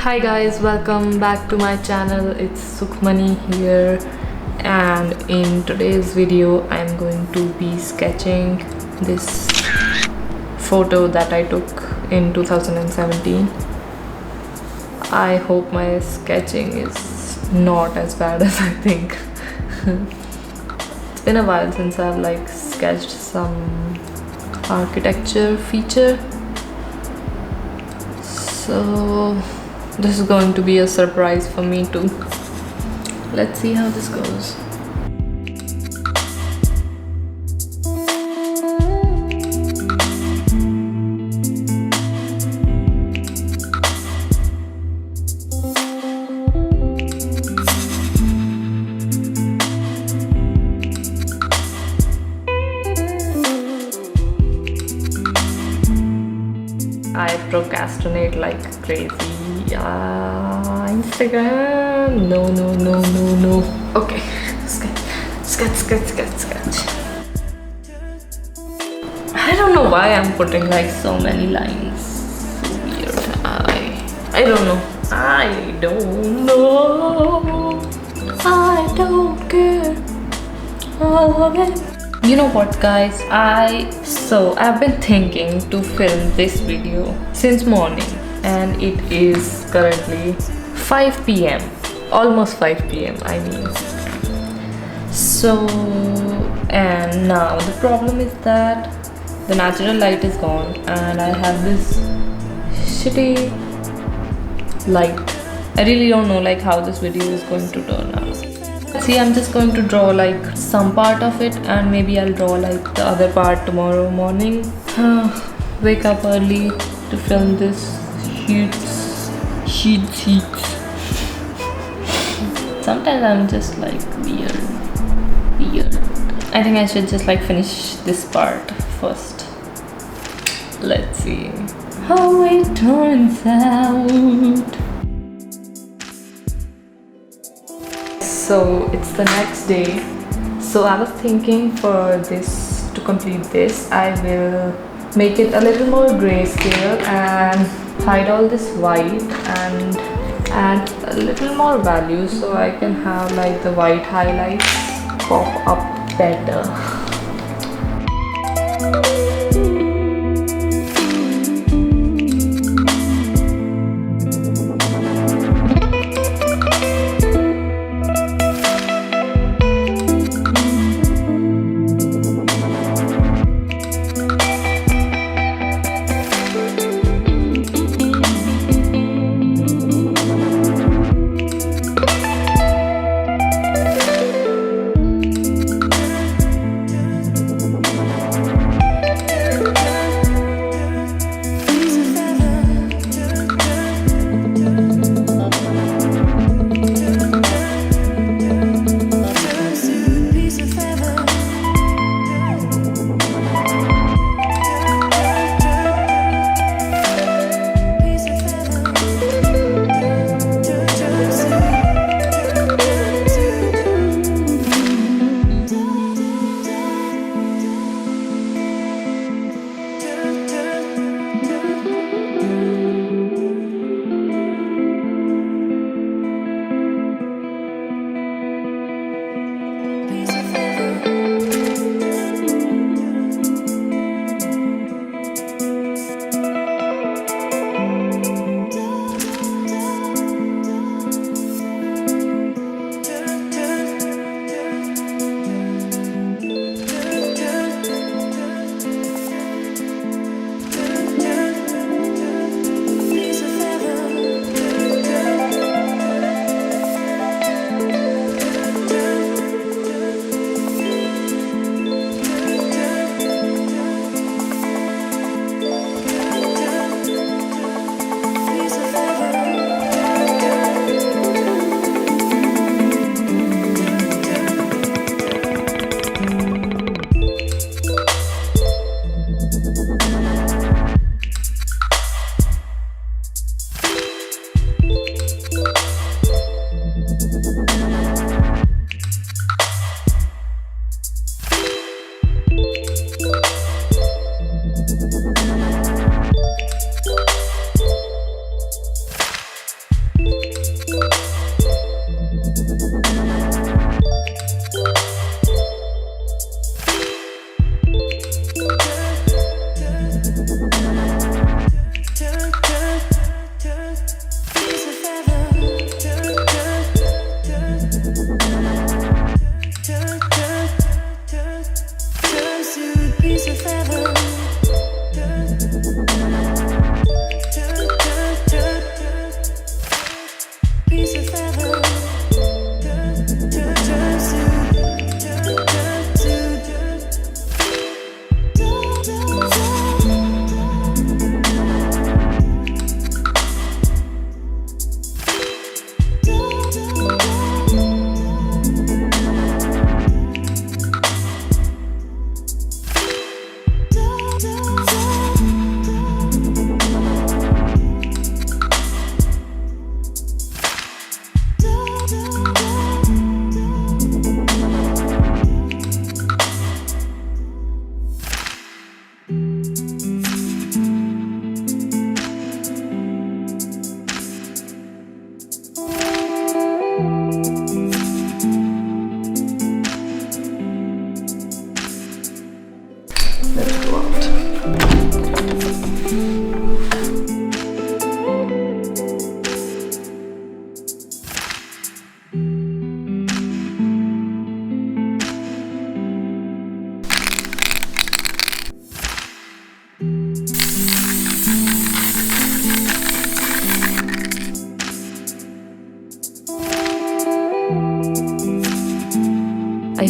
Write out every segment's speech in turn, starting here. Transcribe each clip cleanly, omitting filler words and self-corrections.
Hi guys, welcome back to my channel. It's Sukhmani here, and in today's video I'm going to be sketching this photo that I took in 2017. I hope my sketching is not as bad as I think. It's been a while since I've sketched some architecture feature, so this is going to be a surprise for me too. Let's see how this goes. I procrastinate like crazy. Instagram. No. Okay. Sketch. I don't know why I'm putting so many lines. So weird. I don't know. I don't care. All of it. You know what, guys? I've been thinking to film this video since morning, and it is currently 5 p.m. almost 5 p.m. I mean. So, and now the problem is that the natural light is gone and I have this shitty light. I really don't know how this video is going to turn out. See, I'm just going to draw some part of it, and maybe I'll draw the other part tomorrow morning. Wake up early to film this sheets. Sometimes I'm just weird. I think I should just finish this part first. Let's see how it turns out. So it's the next day. So I was thinking to complete this, I will make it a little more grayscale and hide all this white and add a little more value so I can have the white highlights pop up better.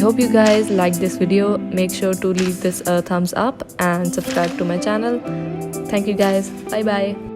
hope you guys liked this video. Make sure to leave this a thumbs up and subscribe to my channel. Thank you guys. Bye bye.